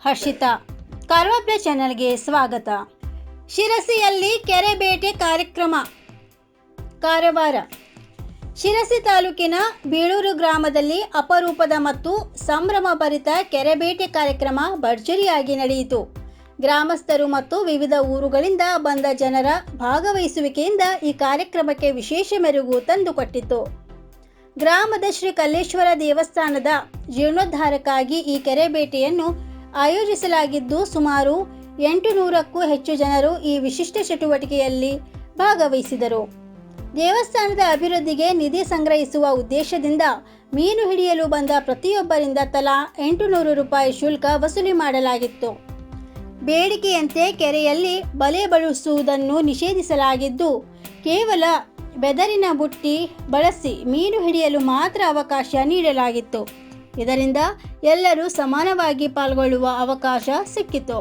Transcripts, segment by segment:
ಹರ್ಷಿತಾ. ಕಾರವಾರ ಚಾನೆಲ್ಗೆ ಸ್ವಾಗತ. ಶಿರಸಿಯಲ್ಲಿ ಕೆರೆ ಬೇಟೆ ಕಾರ್ಯಕ್ರಮ. ಕಾರವಾರ. ಶಿರಸಿ ತಾಲೂಕಿನ ಬೀಳೂರು ಗ್ರಾಮದಲ್ಲಿ ಅಪರೂಪದ ಮತ್ತು ಸಂಭ್ರಮಭರಿತ ಕೆರೆ ಬೇಟೆ ಕಾರ್ಯಕ್ರಮ ಭರ್ಜರಿಯಾಗಿ ನಡೆಯಿತು. ಗ್ರಾಮಸ್ಥರು ಮತ್ತು ವಿವಿಧ ಊರುಗಳಿಂದ ಬಂದ ಜನರ ಭಾಗವಹಿಸುವಿಕೆಯಿಂದ ಈ ಕಾರ್ಯಕ್ರಮಕ್ಕೆ ವಿಶೇಷ ಮೆರುಗು ತಂದುಕೊಟ್ಟಿತು. ಗ್ರಾಮದ ಶ್ರೀ ಕಲ್ಲೇಶ್ವರ ದೇವಸ್ಥಾನದ ಜೀರ್ಣೋದ್ಧಾರಕ್ಕಾಗಿ ಈ ಕೆರೆ ಬೇಟೆಯನ್ನು ಆಯೋಜಿಸಲಾಗಿದ್ದು, ಸುಮಾರು 800ಕ್ಕೂ ಹೆಚ್ಚು ಜನರು ಈ ವಿಶಿಷ್ಟ ಚಟುವಟಿಕೆಯಲ್ಲಿ ಭಾಗವಹಿಸಿದರು. ದೇವಸ್ಥಾನದ ಅಭಿವೃದ್ಧಿಗೆ ನಿಧಿ ಸಂಗ್ರಹಿಸುವ ಉದ್ದೇಶದಿಂದ ಮೀನು ಹಿಡಿಯಲು ಬಂದ ಪ್ರತಿಯೊಬ್ಬರಿಂದ ತಲಾ 800 ರೂಪಾಯಿ ಶುಲ್ಕ ವಸೂಲಿ ಮಾಡಲಾಗಿತ್ತು. ಬೇಡಿಕೆಯಂತೆ ಕೆರೆಯಲ್ಲಿ ಬಲೆ ಬಳಸುವುದನ್ನು ನಿಷೇಧಿಸಲಾಗಿದ್ದು, ಕೇವಲ ಬೆದರಿನ ಬುಟ್ಟಿ ಬಳಸಿ ಮೀನು ಹಿಡಿಯಲು ಮಾತ್ರ ಅವಕಾಶ ನೀಡಲಾಗಿತ್ತು. ಇದರಿಂದ ಎಲ್ಲರೂ ಸಮಾನವಾಗಿ ಪಾಲ್ಗೊಳ್ಳುವ ಅವಕಾಶ ಸಿಕ್ಕಿತು.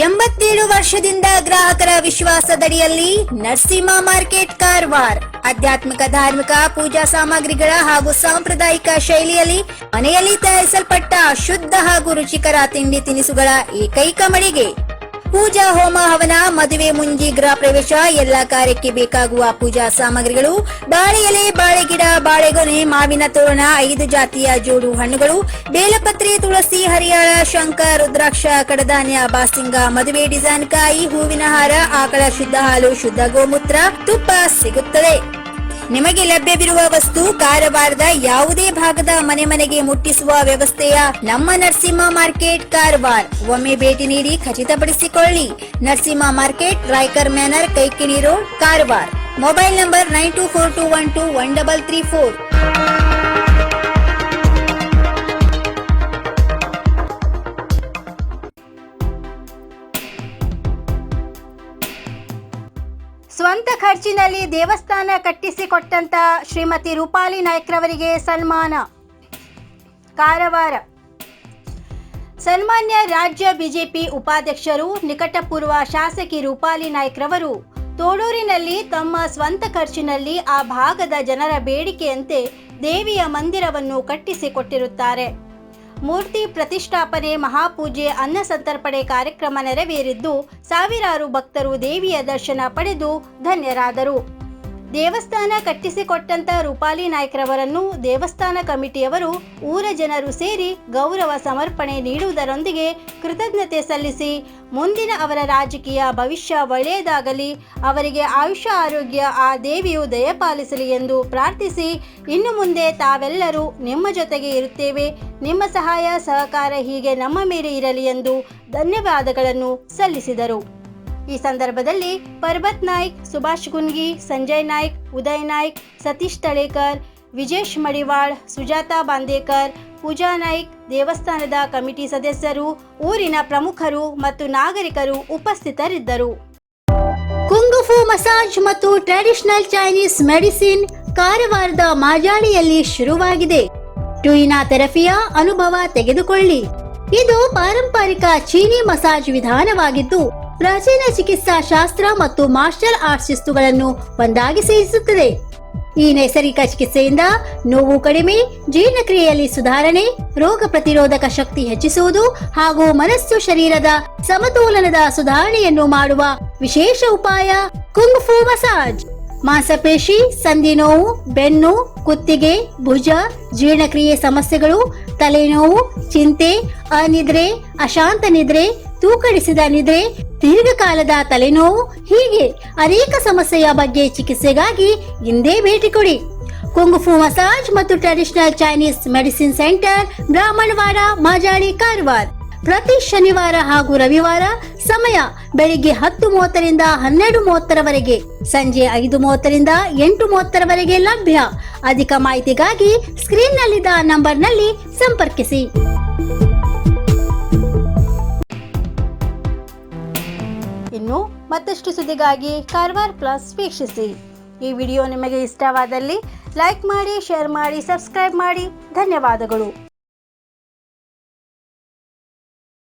ಎಂಬತ್ತೇಳು ವರ್ಷದಿಂದ ಗ್ರಾಹಕರ ವಿಶ್ವಾಸದಡಿಯಲ್ಲಿ ನರಸಿಂಹ ಮಾರ್ಕೆಟ್ ಕಾರವಾರ. ಆಧ್ಯಾತ್ಮಿಕ, ಧಾರ್ಮಿಕ, ಪೂಜಾ ಸಾಮಗ್ರಿಗಳ ಹಾಗೂ ಸಾಂಪ್ರದಾಯಿಕ ಶೈಲಿಯಲ್ಲಿ ಮನೆಯಲ್ಲಿ ತಯಾರಿಸಲ್ಪಟ್ಟ ಶುದ್ಧ ಹಾಗೂ ರುಚಿಕರ ತಿಂಡಿ ತಿನಿಸುಗಳ ಏಕೈಕ ಮಳಿಗೆ. ಪೂಜಾ, ಹೋಮ, ಹವನ, ಮದುವೆ, ಮುಂಜಿ, ಗೃಹ ಪ್ರವೇಶ ಎಲ್ಲ ಕಾರ್ಯಕ್ಕೆ ಬೇಕಾಗುವ ಪೂಜಾ ಸಾಮಗ್ರಿಗಳು, ಬಾಳೆ ಎಲೆ, ಬಾಳೆಗಿಡ, ಬಾಳೆಗೊನೆ, ಮಾವಿನ ತೋರಣ, 5 ಜಾತಿಯ ಜೋಡು ಹಣ್ಣುಗಳು, ಬೇಲಪತ್ರೆ, ತುಳಸಿ, ಹರಿಯಾಳ, ಶಂಖ, ರುದ್ರಾಕ್ಷ, ಕಡಧಾನ್ಯ, ಬಾಸಿಂಗ, ಮದುವೆ ಡಿಸೈನ್ ಕಾಯಿ, ಹೂವಿನ ಹಾರ, ಆಕಳ ಶುದ್ಧ ಹಾಲು, ಶುದ್ಧ ಗೋಮೂತ್ರ, ತುಪ್ಪ ಸಿಗುತ್ತದೆ. ನಿಮಗೆ ಲಭ್ಯವಿರುವ ವಸ್ತು ಕಾರವಾರದ ಯಾವುದೇ ಭಾಗದ ಮನೆಗೆ ಮುಟ್ಟಿಸುವ ವ್ಯವಸ್ಥೆಯ ನಮ್ಮ ನರಸಿಂಹ ಮಾರ್ಕೆಟ್ ಕಾರವಾರ. ಒಮ್ಮೆ ಭೇಟಿ ನೀಡಿ ಖಚಿತಪಡಿಸಿಕೊಳ್ಳಿ. Narasimha market, Raikar manner, Kaikini road, Karwar. Mobile number 9242121334. ಸ್ವಂತ ಖರ್ಚಿನಲ್ಲಿ ದೇವಸ್ಥಾನ ಕಟ್ಟಿಸಿಕೊಟ್ಟಂತ ಶ್ರೀಮತಿ ರೂಪಾಲಿ ನಾಯ್ಕರವರಿಗೆ ಸನ್ಮಾನ. ಕಾರವಾರ. ಸನ್ಮಾನ್ಯ ರಾಜ್ಯ ಬಿಜೆಪಿ ಉಪಾಧ್ಯಕ್ಷರು, ನಿಕಟಪೂರ್ವ ಶಾಸಕಿ ರೂಪಾಲಿ ನಾಯ್ಕರವರು ತೋಡೂರಿನಲ್ಲಿ ತಮ್ಮ ಸ್ವಂತ ಖರ್ಚಿನಲ್ಲಿ ಆ ಭಾಗದ ಜನರ ಬೇಡಿಕೆಯಂತೆ ದೇವಿಯ ಮಂದಿರವನ್ನು ಕಟ್ಟಿಸಿಕೊಟ್ಟಿರುತ್ತಾರೆ. ಮೂರ್ತಿ ಪ್ರತಿಷ್ಠಾಪನೆ, ಮಹಾಪೂಜೆ, ಅನ್ನ ಸಂತರ್ಪಣೆ ಕಾರ್ಯಕ್ರಮ ನೆರವೇರಿದ್ದು ಸಾವಿರಾರು ಭಕ್ತರು ದೇವಿಯ ದರ್ಶನ ಪಡೆದು ಧನ್ಯರಾದರು. ದೇವಸ್ಥಾನ ಕಟ್ಟಿಸಿಕೊಟ್ಟಂತ ರೂಪಾಲಿ ನಾಯ್ಕರವರನ್ನು ದೇವಸ್ಥಾನ ಕಮಿಟಿಯವರು, ಊರ ಜನರು ಸೇರಿ ಗೌರವ ಸಮರ್ಪಣೆ ನೀಡುವುದರೊಂದಿಗೆ ಕೃತಜ್ಞತೆ ಸಲ್ಲಿಸಿ ಮುಂದಿನ ಅವರ ರಾಜಕೀಯ ಭವಿಷ್ಯ ಒಳ್ಳೆಯದಾಗಲಿ, ಅವರಿಗೆ ಆಯುಷ್ಯ ಆರೋಗ್ಯ ಆ ದೇವಿಯು ದಯಪಾಲಿಸಲಿ ಎಂದು ಪ್ರಾರ್ಥಿಸಿ, ಇನ್ನು ಮುಂದೆ ತಾವೆಲ್ಲರೂ ನಿಮ್ಮ ಜೊತೆಗೆ ಇರುತ್ತೇವೆ, ನಿಮ್ಮ ಸಹಾಯ ಸಹಕಾರ ಹೀಗೆ ನಮ್ಮ ಮೇಲೆ ಇರಲಿ ಎಂದು ಧನ್ಯವಾದಗಳನ್ನು ಸಲ್ಲಿಸಿದರು. ಈ ಸಂದರ್ಭದಲ್ಲಿ ಪರ್ವತ್ ನಾಯ್ಕ್, ಸುಭಾಷ್ ಗುನ್ಗಿ, ಸಂಜಯ್ ನಾಯ್ಕ್, ಉದಯ್ ನಾಯ್ಕ್, ಸತೀಶ್ ತಳೇಕರ್, ವಿಜೇಶ್ ಮಡಿವಾಳ್, ಸುಜಾತಾ ಬಾಂದೇಕರ್, ಪೂಜಾ ನಾಯ್ಕ್, ದೇವಸ್ಥಾನದ ಕಮಿಟಿ ಸದಸ್ಯರು, ಊರಿನ ಪ್ರಮುಖರು ಮತ್ತು ನಾಗರಿಕರು ಉಪಸ್ಥಿತರಿದ್ದರು. ಕುಂಗುಫು ಮಸಾಜ್ ಮತ್ತು ಟ್ರೆಡಿಷನಲ್ ಚೈನೀಸ್ ಮೆಡಿಸಿನ್ ಕಾರವಾರದ ಮಾಜಾಳಿಯಲ್ಲಿ ಶುರುವಾಗಿದೆ. ಟುಯಿನಾ ಥೆರಪಿಯ ಅನುಭವ ತೆಗೆದುಕೊಳ್ಳಿ. ಇದು ಪಾರಂಪರಿಕ ಚೀನಿ ಮಸಾಜ್ ವಿಧಾನವಾಗಿದ್ದು, ಪ್ರಾಚೀನ ಚಿಕಿತ್ಸಾ ಶಾಸ್ತ್ರ ಮತ್ತು ಮಾರ್ಷಲ್ ಆರ್ಟ್ಸ್ ಶಿಸ್ತುಗಳನ್ನು ಒಂದಾಗಿ ಸೇರಿಸುತ್ತದೆ. ಈ ನೈಸರ್ಗಿಕ ಚಿಕಿತ್ಸೆಯಿಂದ ನೋವು ಕಡಿಮೆ, ಜೀರ್ಣಕ್ರಿಯೆಯಲ್ಲಿ ಸುಧಾರಣೆ, ರೋಗ ಪ್ರತಿರೋಧಕ ಶಕ್ತಿ ಹೆಚ್ಚಿಸುವುದು ಹಾಗೂ ಮನಸ್ಸು ಶರೀರದ ಸಮತೋಲನದ ಸುಧಾರಣೆಯನ್ನು ಮಾಡುವ ವಿಶೇಷ ಉಪಾಯ ಕುಂಗ್ಫು ಮಸಾಜ್. ಮಾಂಸಪೇಶಿ, ಸಂಧಿ ನೋವು, ಬೆನ್ನು, ಕುತ್ತಿಗೆ, ಭುಜ, ಜೀರ್ಣಕ್ರಿಯೆ ಸಮಸ್ಯೆಗಳು, ತಲೆನೋವು, ಚಿಂತೆ, ಅನಿದ್ರೆ, ಅಶಾಂತ ನಿದ್ರೆ, ತೂಕಡಿಸಿದ ನಿದ್ರೆ, ದೀರ್ಘಕಾಲದ ತಲೆನೋವು ಹೀಗೆ ಅನೇಕ ಸಮಸ್ಯೆಯ ಬಗ್ಗೆ ಚಿಕಿತ್ಸೆಗಾಗಿ ಇಂದೇ ಭೇಟಿ ಕೊಡಿ. ಕುಂಗುಫು ಮಸಾಜ್ ಮತ್ತು traditional Chinese medicine centre, Brahmanwada, Majali, Karwar. ಪ್ರತಿ ಶನಿವಾರ ಹಾಗೂ ರವಿವಾರ. ಸಮಯ ಬೆಳಿಗ್ಗೆ 10:30ರಿಂದ 12:30ರವರೆಗೆ, ಸಂಜೆ 5:30ರಿಂದ 8:30ರವರೆಗೆ ಲಭ್ಯ. ಅಧಿಕ ಮಾಹಿತಿಗಾಗಿ ಸ್ಕ್ರೀನ್ನಲ್ಲಿದ್ದ ನಂಬರ್ನಲ್ಲಿ ಸಂಪರ್ಕಿಸಿ. ಇನ್ನು ಮತ್ತಷ್ಟು ಸುದ್ದಿಗಾಗಿ ಕಾರವಾರ ಪ್ಲಸ್ ವೀಕ್ಷಿಸಿ. ಈ ವಿಡಿಯೋ ನಿಮಗೆ ಇಷ್ಟವಾದಲ್ಲಿ ಲೈಕ್ ಮಾಡಿ, ಶೇರ್ ಮಾಡಿ, ಸಬ್ಸ್ಕ್ರೈಬ್ ಮಾಡಿ. ಧನ್ಯವಾದಗಳು.